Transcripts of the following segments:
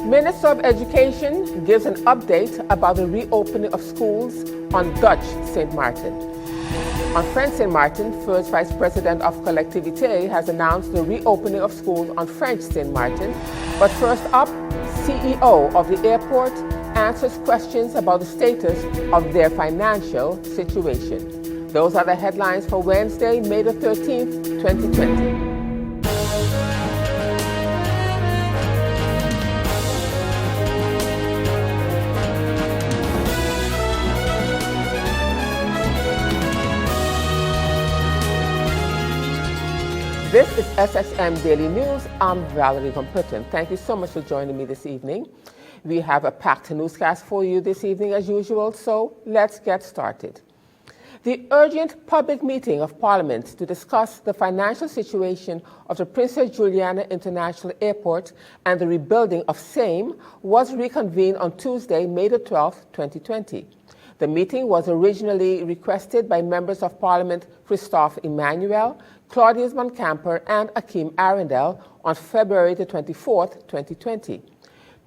Minister of Education gives an update about the reopening of schools on Dutch St. Martin. On French St. Martin, First Vice President of Collectivité has announced the reopening of schools on French St. Martin. But first up, CEO of the airport answers questions about the status of their financial situation. Those are the headlines for Wednesday, May the 13th, 2020. This is SXM Daily News. I'm Valerie Van Putten. Thank you so much for joining me this evening. We have a packed newscast for you this evening as usual, so let's get started. The urgent public meeting of Parliament to discuss the financial situation of the Princess Juliana International Airport and the rebuilding of same was reconvened on Tuesday, May the 12th, 2020. The meeting was originally requested by members of Parliament Christophe Emmanuel, Claudius Moncamper, and Akeem Arundel on February the 24th, 2020.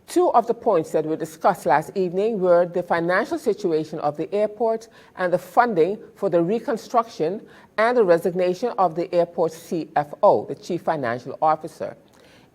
Two of the points that were discussed last evening were the financial situation of the airport and the funding for the reconstruction and the resignation of the airport's CFO, the Chief Financial Officer.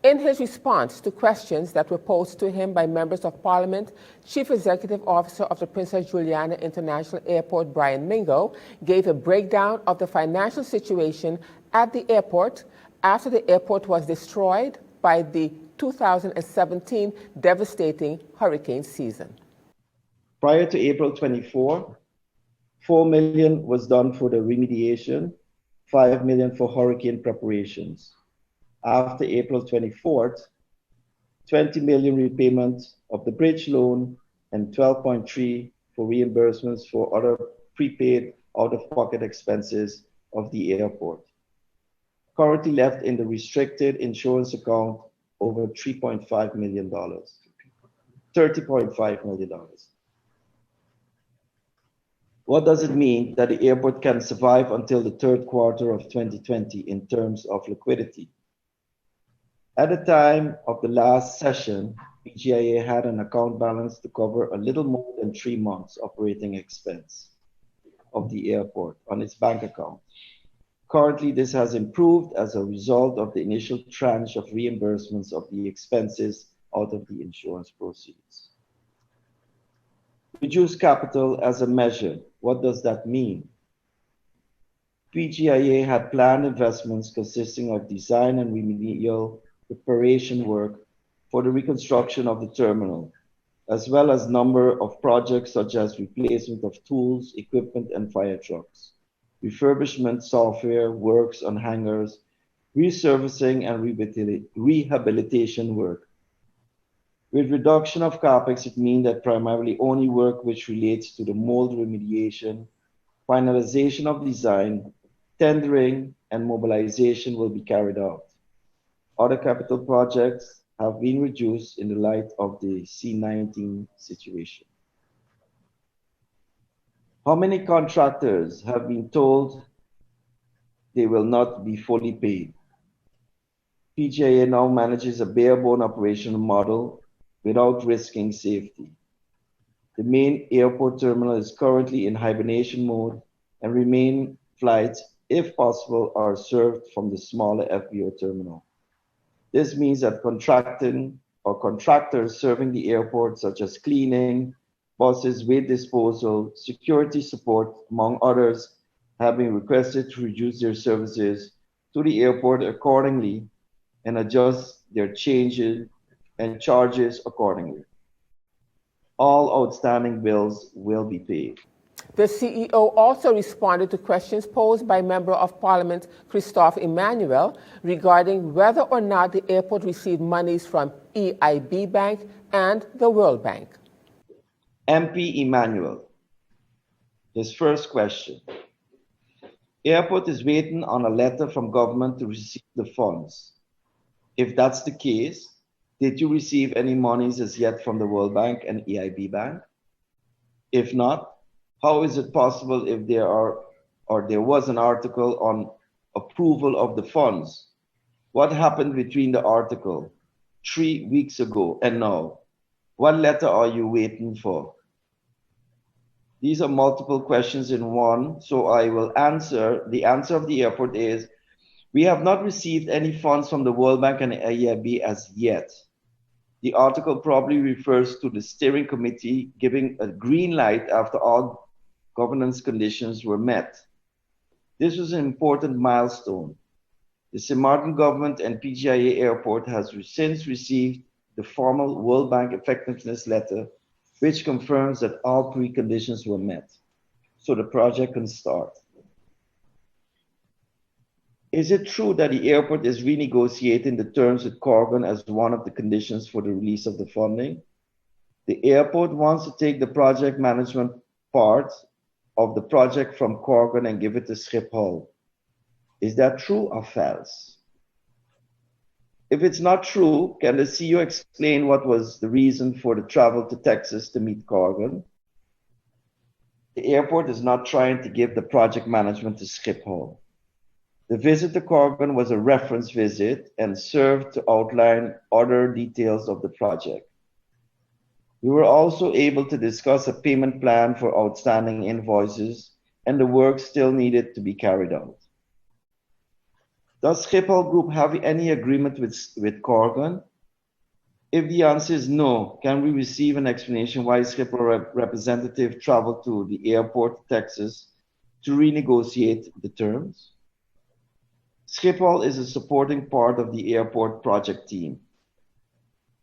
In his response to questions that were posed to him by members of Parliament, Chief Executive Officer of the Princess Juliana International Airport, Brian Mingo, gave a breakdown of the financial situation at the airport after the airport was destroyed by the 2017 devastating hurricane season. Prior to April 24, $4 million was done for the remediation, $5 million for hurricane preparations. After April 24th, $20 million repayment of the bridge loan and $12.3 for reimbursements for other prepaid out-of-pocket expenses of the airport. Currently left in the restricted insurance account over $30.5 million. What does it mean that the airport can survive until the third quarter of 2020 in terms of liquidity? At the time of the last session, PGIA had an account balance to cover a little more than 3 months operating expense of the airport on its bank account. Currently, this has improved as a result of the initial tranche of reimbursements of the expenses out of the insurance proceeds. Reduce capital as a measure. What does that mean? PGIA had planned investments consisting of design and remedial preparation work for the reconstruction of the terminal, as well as number of projects such as replacement of tools, equipment, and fire trucks, refurbishment software, works on hangars, resurfacing and rehabilitation work. With reduction of capex, it means that primarily only work which relates to the mold remediation, finalization of design, tendering, and mobilization will be carried out. Other capital projects have been reduced in the light of the C-19 situation. How many contractors have been told they will not be fully paid? PGIA now manages a bare-bone operational model without risking safety. The main airport terminal is currently in hibernation mode, and remaining flights, if possible, are served from the smaller FBO terminal. This means that contractors serving the airport, such as cleaning, buses, waste disposal, security support, among others, have been requested to reduce their services to the airport accordingly and adjust their changes and charges accordingly. All outstanding bills will be paid. The CEO also responded to questions posed by Member of Parliament Christophe Emmanuel regarding whether or not the airport received monies from EIB Bank and the World Bank. MP Emmanuel, his first question. Airport is waiting on a letter from government to receive the funds. If that's the case, did you receive any monies as yet from the World Bank and EIB Bank? If not, how is it possible if there was an article on approval of the funds? What happened between the article? 3 weeks ago, and now, what letter are you waiting for? These are multiple questions in one, so I will answer. The answer of the airport is, we have not received any funds from the World Bank and EIB as yet. The article probably refers to the steering committee giving a green light after all governance conditions were met. This was an important milestone. The St. Martin government and PGIA Airport has since received the formal World Bank effectiveness letter, which confirms that all preconditions were met, so the project can start. Is it true that the airport is renegotiating the terms with Corgan as one of the conditions for the release of the funding? The airport wants to take the project management part of the project from Corgan and give it to Schiphol. Is that true or false? If it's not true, can the CEO explain what was the reason for the travel to Texas to meet Corgan? The airport is not trying to give the project management to Schiphol. The visit to Corgan was a reference visit and served to outline other details of the project. We were also able to discuss a payment plan for outstanding invoices and the work still needed to be carried out. Does Schiphol Group have any agreement with Corgan? If the answer is no, can we receive an explanation why Schiphol representative traveled to the airport, Texas, to renegotiate the terms? Schiphol is a supporting part of the airport project team.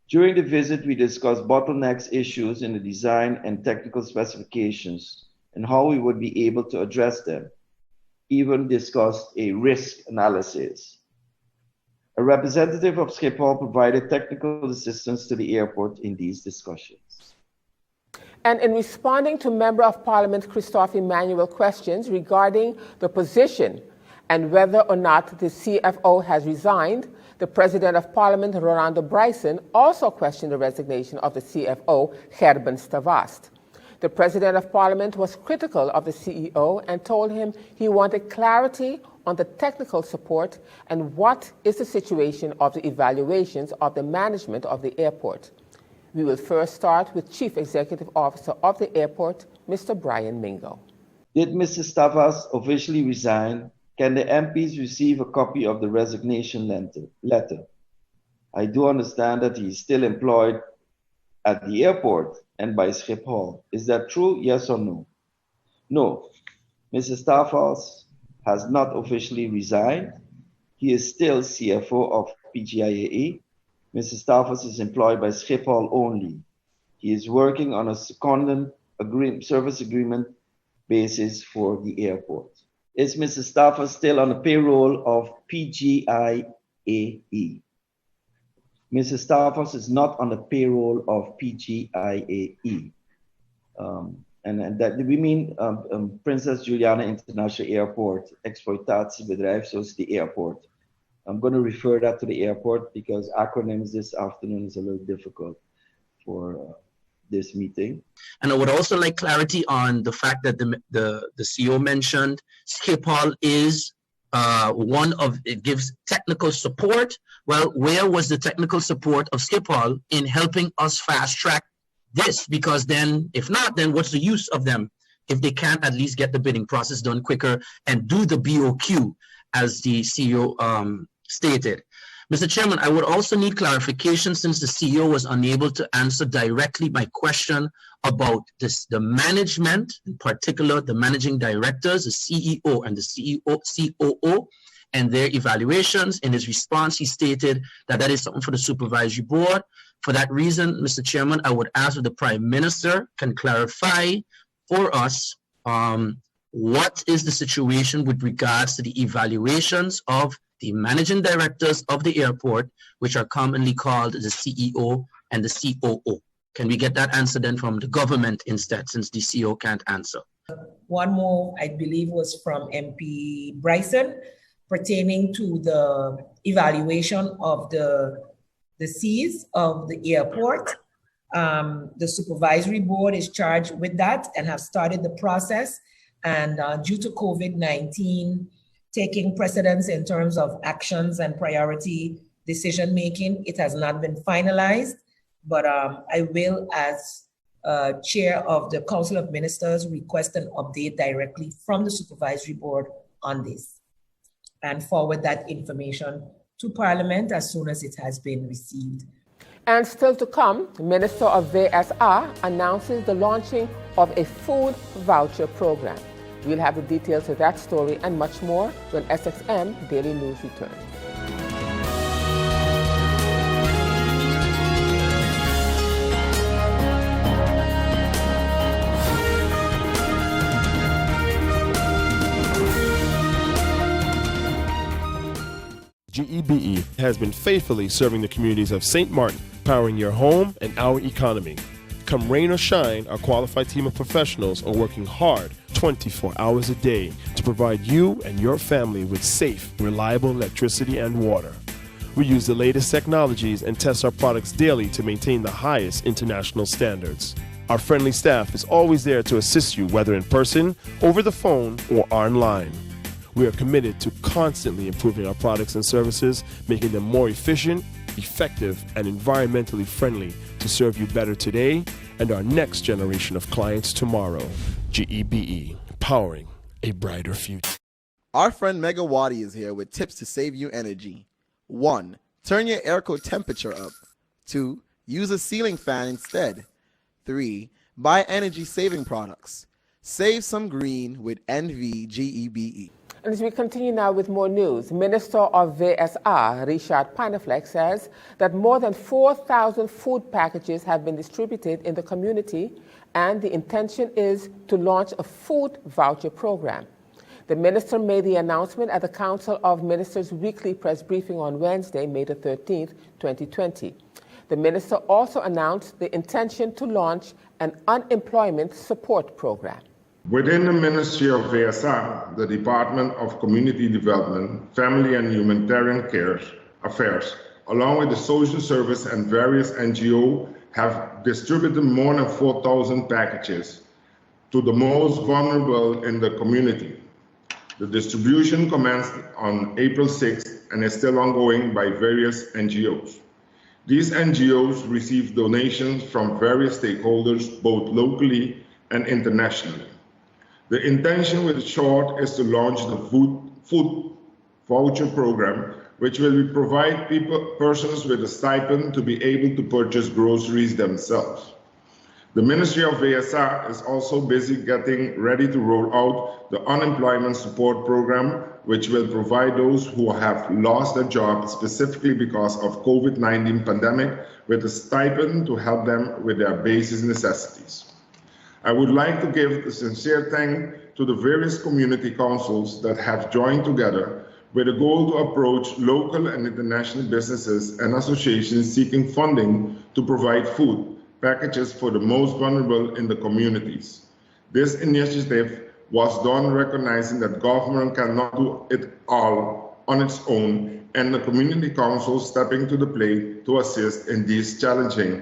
During the visit, we discussed bottlenecks issues in the design and technical specifications and how we would be able to address them. Even discussed a risk analysis. A representative of Schiphol provided technical assistance to the airport in these discussions. And in responding to Member of Parliament Christophe Emmanuel's questions regarding the position and whether or not the CFO has resigned, the President of Parliament, Rolando Bryson, also questioned the resignation of the CFO, Gerben Stavast. The President of Parliament was critical of the CEO and told him he wanted clarity on the technical support and what is the situation of the evaluations of the management of the airport. We will first start with Chief Executive Officer of the airport, Mr. Brian Mingo. Did Mr. Stavast officially resign? Can the MPs receive a copy of the resignation letter? I do understand that he is still employed at the airport and by Schiphol. Is that true, yes or no? No, Mr. Stavast has not officially resigned. He is still CFO of PGIAE. Mr. Stavast is employed by Schiphol only. He is working on a secondment service agreement basis for the airport. Is Mr. Stavast still on the payroll of PGIAE? Mr. Stavast is not on the payroll of PGIAE. And that we mean Princess Juliana International Airport, exploitatiebedrijf, zoals the airport. I'm going to refer that to the airport because acronyms this afternoon is a little difficult for this meeting. And I would also like clarity on the fact that the CEO mentioned Schiphol is it gives technical support. Well, where was the technical support of Schiphol in helping us fast track this? Because then, if not, then what's the use of them if they can't at least get the bidding process done quicker and do the BOQ as the CEO stated? Mr. Chairman, I would also need clarification since the CEO was unable to answer directly my question about the management, in particular the managing directors, the CEO and the COO, and their evaluations. In his response, he stated that that is something for the supervisory board. For that reason, Mr. Chairman, I would ask if the Prime Minister can clarify for us what is the situation with regards to the evaluations of the managing directors of the airport, which are commonly called the CEO and the COO. Can we get that answer then from the government instead, since the CEO can't answer? One more, I believe, was from MP Bryson, pertaining to the evaluation of the Cs of the airport. The supervisory board is charged with that and have started the process. And due to COVID-19 taking precedence in terms of actions and priority decision-making. It has not been finalized, but I will, as chair of the Council of Ministers, request an update directly from the Supervisory Board on this and forward that information to Parliament as soon as it has been received. And still to come, Minister of VSR announces the launching of a food voucher program. We'll have the details of that story and much more when SXM Daily News returns. GEBE has been faithfully serving the communities of St. Martin, powering your home and our economy. Come rain or shine, our qualified team of professionals are working hard 24 hours a day to provide you and your family with safe, reliable electricity and water. We use the latest technologies and test our products daily to maintain the highest international standards. Our friendly staff is always there to assist you, whether in person, over the phone, or online. We are committed to constantly improving our products and services, making them more efficient, effective, and environmentally friendly to serve you better today and our next generation of clients tomorrow. GEBE, powering a brighter future. Our friend Megawati is here with tips to save you energy. 1. Turn your airco temperature up. 2. Use a ceiling fan instead. 3. Buy energy-saving products. Save some green with NVGEBE. And as we continue now with more news, Minister of VSR, Richard Panaflex, says that more than 4,000 food packages have been distributed in the community, and the intention is to launch a food voucher program. The minister made the announcement at the Council of Ministers' weekly press briefing on Wednesday, May the 13th, 2020. The minister also announced the intention to launch an unemployment support program. Within the Ministry of VSR, the Department of Community Development, Family and Humanitarian Affairs, along with the Social Service and various NGOs, have distributed more than 4,000 packages to the most vulnerable in the community. The distribution commenced on April 6th and is still ongoing by various NGOs. These NGOs receive donations from various stakeholders, both locally and internationally. The intention with the short is to launch the food voucher program, which will provide persons with a stipend to be able to purchase groceries themselves. The Ministry of VSR is also busy getting ready to roll out the unemployment support program, which will provide those who have lost their job specifically because of COVID-19 pandemic with a stipend to help them with their basic necessities. I would like to give a sincere thanks to the various community councils that have joined together with a goal to approach local and international businesses and associations seeking funding to provide food packages for the most vulnerable in the communities. This initiative was done recognizing that government cannot do it all on its own, and the community councils stepping to the plate to assist in these challenging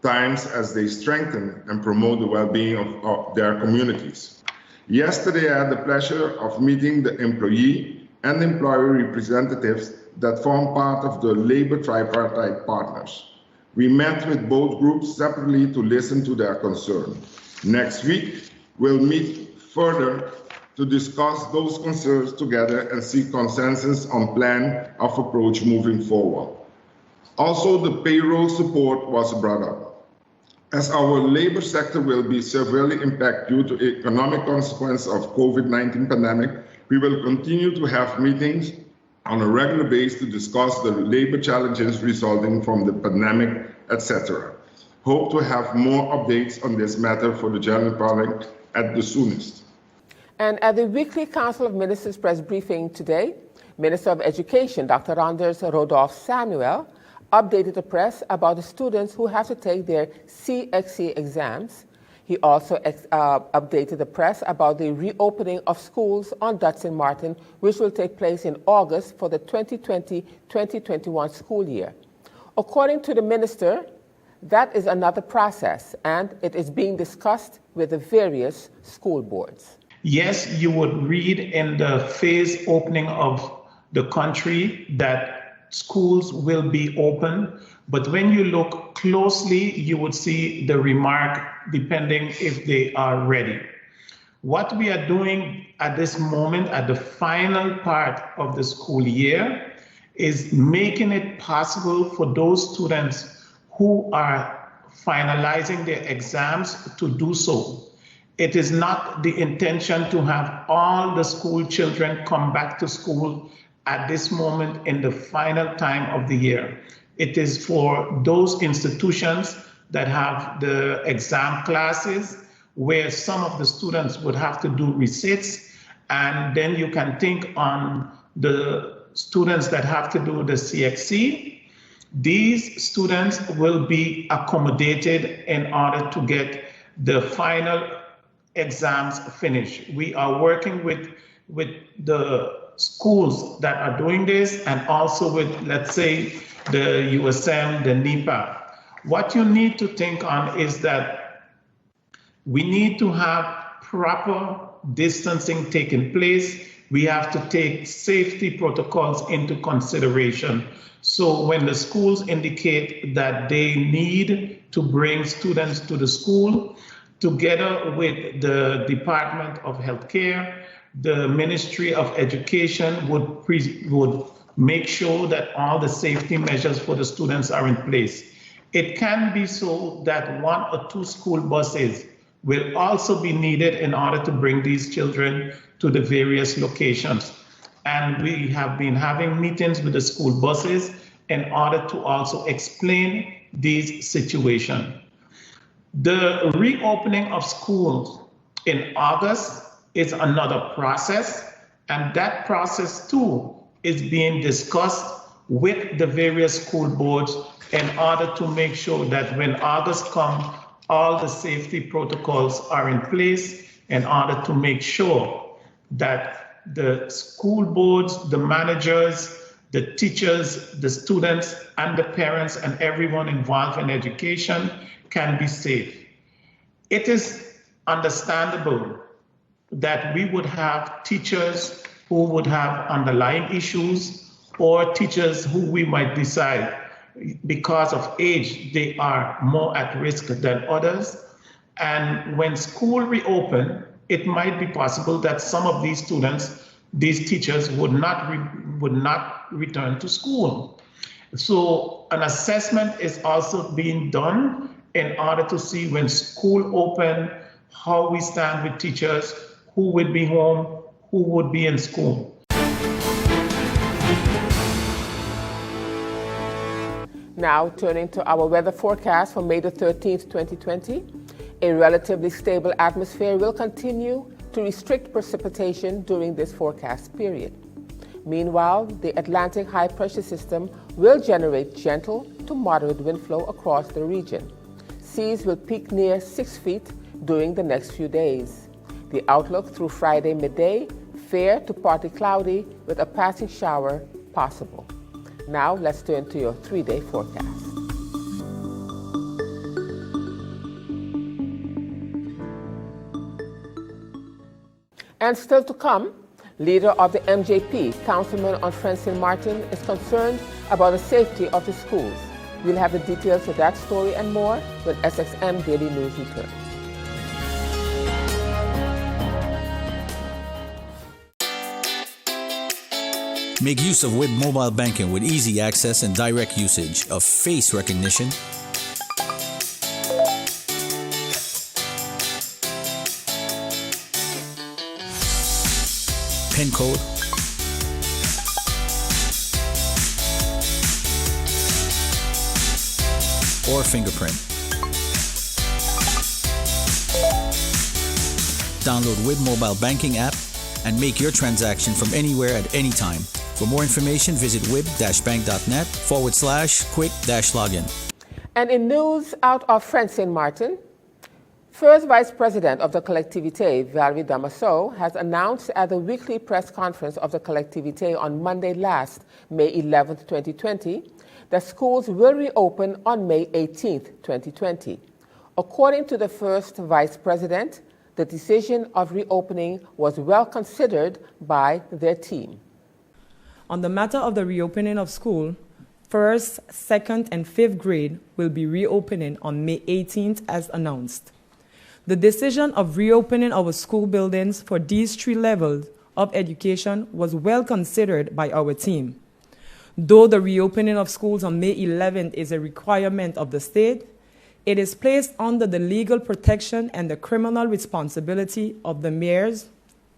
times as they strengthen and promote the well-being of their communities. Yesterday, I had the pleasure of meeting the employee and employer representatives that form part of the labor tripartite partners. We met with both groups separately to listen to their concern. Next week, we'll meet further to discuss those concerns together and seek consensus on plan of approach moving forward. Also, the payroll support was brought up. As our labor sector will be severely impacted due to economic consequences of COVID-19 pandemic, we will continue to have meetings on a regular basis to discuss the labor challenges resulting from the pandemic, etc. Hope to have more updates on this matter for the general public at the soonest. And at the weekly Council of Ministers press briefing today, Minister of Education, Dr. Rodolphe Samuel, updated the press about the students who have to take their CXC exams. He also updated the press about the reopening of schools on Dutton Martin, which will take place in August for the 2020-2021 school year. According to the minister, that is another process, and it is being discussed with the various school boards. Yes, you would read in the phase opening of the country that schools will be open, but when you look closely, you would see the remark, depending if they are ready. What we are doing at this moment, at the final part of the school year, is making it possible for those students who are finalizing their exams to do so. It is not the intention to have all the school children come back to school at this moment in the final time of the year. It is for those institutions that have the exam classes where some of the students would have to do resits, and then you can think on the students that have to do the CXC. These students will be accommodated in order to get the final exams finished. We are working with the schools that are doing this, and also with, let's say, the USM, the NEPA. What you need to think on is that we need to have proper distancing taking place. We have to take safety protocols into consideration. So when the schools indicate that they need to bring students to the school, together with the Department of Healthcare, the Ministry of Education would make sure that all the safety measures for the students are in place. It can be so that 1 or 2 school buses will also be needed in order to bring these children to the various locations. And we have been having meetings with the school buses in order to also explain these situations. The reopening of schools in August is another process, and that process too is being discussed with the various school boards in order to make sure that when August comes, all the safety protocols are in place in order to make sure that the school boards, the managers, the teachers, the students, and the parents, and everyone involved in education can be safe. It is understandable that we would have teachers who would have underlying issues, or teachers who we might decide because of age they are more at risk than others. And when school reopen, it might be possible that some of these students, these teachers would not return to school. So an assessment is also being done in order to see when school open, how we stand with teachers, who would be home, who would be in school. Now turning to our weather forecast for May the 13th, 2020. A relatively stable atmosphere will continue to restrict precipitation during this forecast period. Meanwhile, the Atlantic high pressure system will generate gentle to moderate wind flow across the region. Seas will peak near 6 feet during the next few days. The outlook through Friday midday, fair to partly cloudy with a passing shower possible. Now let's turn to your 3-day forecast. And still to come, leader of the MJP, Councilman on Francine Martin, is concerned about the safety of the schools. We'll have the details of that story and more when SXM Daily News returns. Make use of WIB mobile banking with easy access and direct usage of face recognition, PIN code, or fingerprint. Download WIB mobile banking app and make your transaction from anywhere at any time. For more information, visit wib-bank.net/quick-login. And in news out of Francine Martin, First Vice President of the Collectivité, Valerie Damaso, has announced at the weekly press conference of the Collectivité on Monday last, May 11, 2020, that schools will reopen on May 18, 2020. According to the First Vice President, the decision of reopening was well considered by their team. On the matter of the reopening of school, 1st, 2nd, and 5th grade will be reopening on May 18th as announced. The decision of reopening our school buildings for these 3 levels of education was well considered by our team. Though the reopening of schools on May 11th is a requirement of the state, it is placed under the legal protection and the criminal responsibility of the mayors,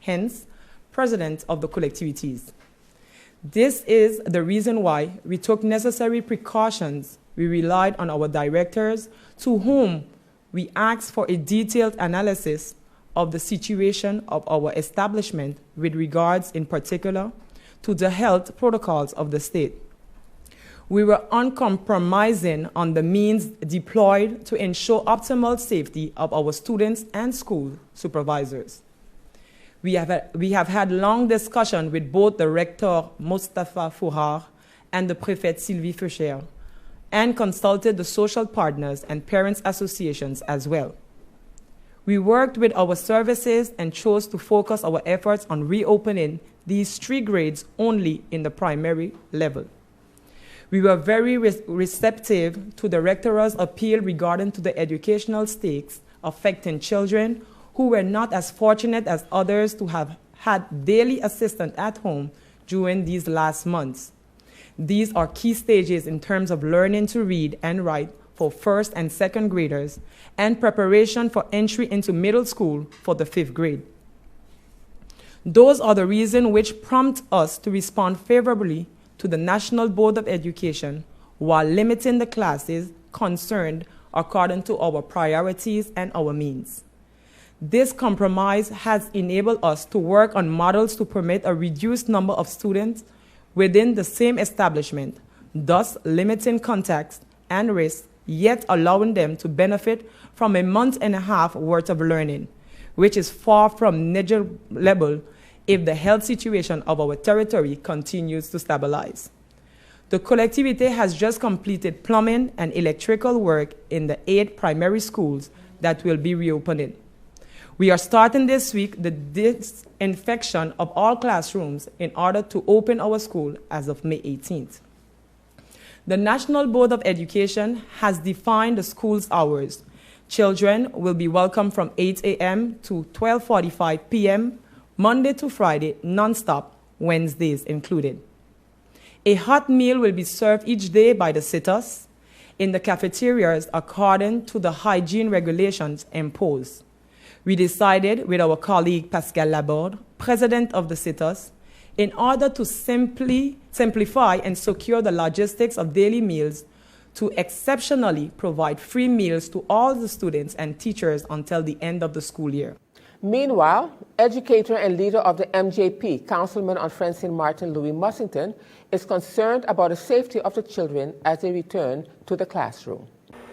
hence, presidents of the collectivities. This is the reason why we took necessary precautions. We relied on our directors, to whom we asked for a detailed analysis of the situation of our establishment with regards in particular to the health protocols of the state. We were uncompromising on the means deployed to ensure optimal safety of our students and school supervisors. We have had long discussion with both the rector, Moustapha Fouhar, and the prefect, Sylvie Feucher, and consulted the social partners and parents associations as well. We worked with our services and chose to focus our efforts on reopening these 3 grades only in the primary level. We were very receptive to the rector's appeal regarding to the educational stakes affecting children who were not as fortunate as others to have had daily assistance at home during these last months. These are key stages in terms of learning to read and write for 1st and 2nd graders and preparation for entry into middle school for the 5th grade. Those are the reasons which prompt us to respond favorably to the National Board of Education while limiting the classes concerned according to our priorities and our means. This compromise has enabled us to work on models to permit a reduced number of students within the same establishment, thus limiting contacts and risks, yet allowing them to benefit from a month and a half worth of learning, which is far from negligible if the health situation of our territory continues to stabilize. The collectivity has just completed plumbing and electrical work in the 8 primary schools that will be reopening. We are starting this week the disinfection of all classrooms in order to open our school as of May 18th. The National Board of Education has defined the school's hours. Children will be welcome from 8 a.m. to 12:45 p.m., Monday to Friday, non-stop, Wednesdays included. A hot meal will be served each day by the sitters in the cafeterias according to the hygiene regulations imposed. We decided with our colleague Pascal Laborde, president of the sitters, in order to simplify and secure the logistics of daily meals, to exceptionally provide free meals to all the students and teachers until the end of the school year. Meanwhile, educator and leader of the MJP, Councilman on Friends St. Martin, Louis Mussington, is concerned about the safety of the children as they return to the classroom.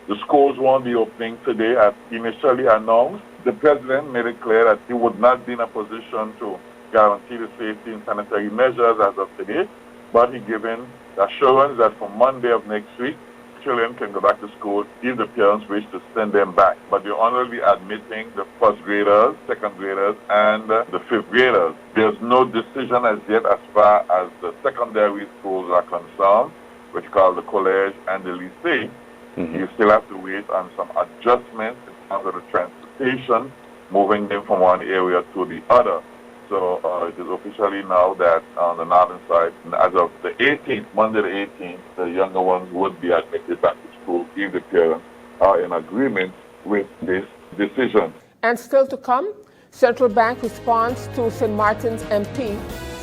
The schools won't be opening today as initially announced. The president made it clear that he would not be in a position to guarantee the safety and sanitary measures as of today, but he given the assurance that from Monday of next week, children can go back to school if the parents wish to send them back. But they're only admitting the 1st graders, 2nd graders, and the 5th graders. There's no decision as yet as far as the secondary schools are concerned, which you call the college and the lycée. You still have to wait on some adjustments in terms of the transportation, moving them from one area to the other. So it is officially now that on the northern side, as of the 18th, Monday the 18th, the younger ones would be admitted back to school if the parents are in agreement with this decision. And still to come, Central Bank response to St. Martin's MP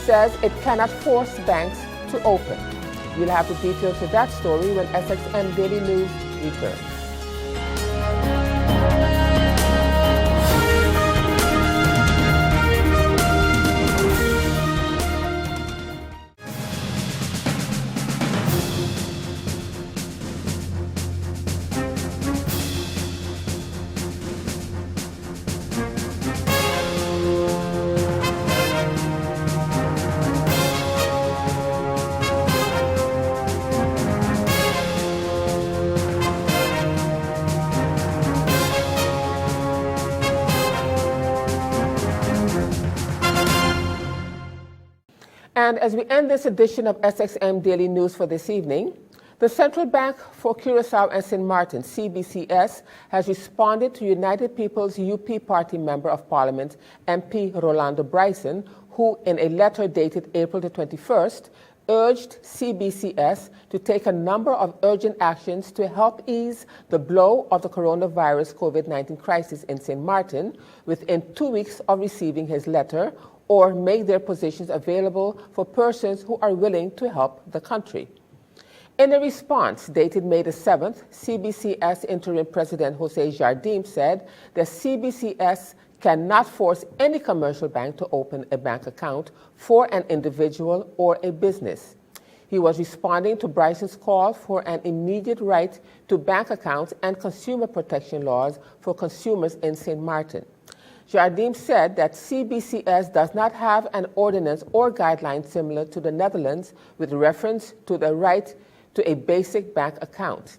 says it cannot force banks to open. You'll have the details of that story when SXM Daily News returns. And as we end this edition of SXM Daily News for this evening, the Central Bank for Curaçao and St. Martin, CBCS, has responded to United People's UP Party Member of Parliament, MP Rolando Bryson, who, in a letter dated April the 21st, urged CBCS to take a number of urgent actions to help ease the blow of the coronavirus COVID-19 crisis in St. Martin within 2 weeks of receiving his letter, or make their positions available for persons who are willing to help the country. In a response dated May the 7th, CBCS Interim President Jose Jardim said that CBCS cannot force any commercial bank to open a bank account for an individual or a business. He was responding to Bryson's call for an immediate right to bank accounts and consumer protection laws for consumers in St. Martin. Jardim said that CBCS does not have an ordinance or guideline similar to the Netherlands with reference to the right to a basic bank account.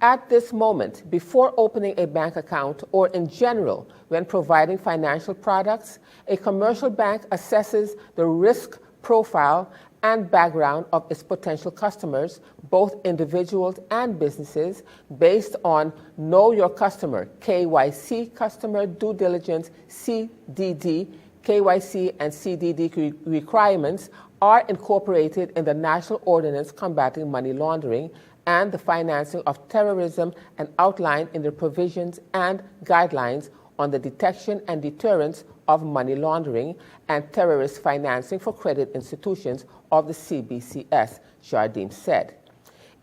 At this moment, before opening a bank account or in general when providing financial products, a commercial bank assesses the risk profile and background of its potential customers, both individuals and businesses, based on Know Your Customer, KYC, Customer Due Diligence, CDD. KYC and CDD requirements are incorporated in the National Ordinance Combating Money Laundering and the Financing of Terrorism and outlined in the provisions and guidelines on the detection and deterrence of money laundering and terrorist financing for credit institutions of the CBCS, Jardim said.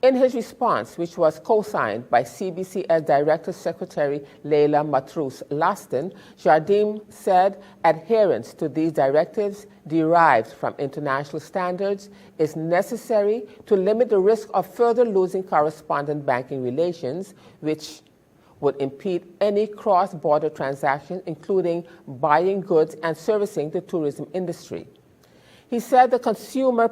In his response, which was co-signed by CBCS Director Secretary Leila Matrous-Laston, Jardim said adherence to these directives derived from international standards is necessary to limit the risk of further losing correspondent banking relations, which would impede any cross-border transactions, including buying goods and servicing the tourism industry. He said the Consumer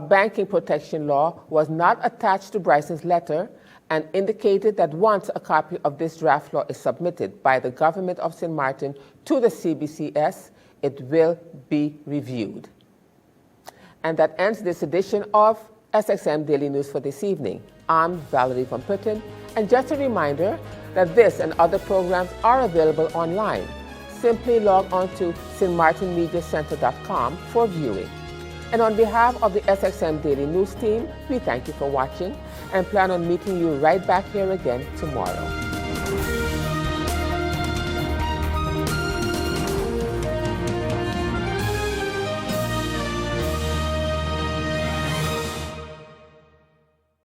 Banking Protection Law was not attached to Bryson's letter and indicated that once a copy of this draft law is submitted by the government of St. Martin to the CBCS, it will be reviewed. And that ends this edition of SXM Daily News for this evening. I'm Valerie Van Putten, and just a reminder that this and other programs are available online. Simply log on to stmartinmediacenter.com for viewing. And on behalf of the SXM Daily News team, we thank you for watching and plan on meeting you right back here again tomorrow.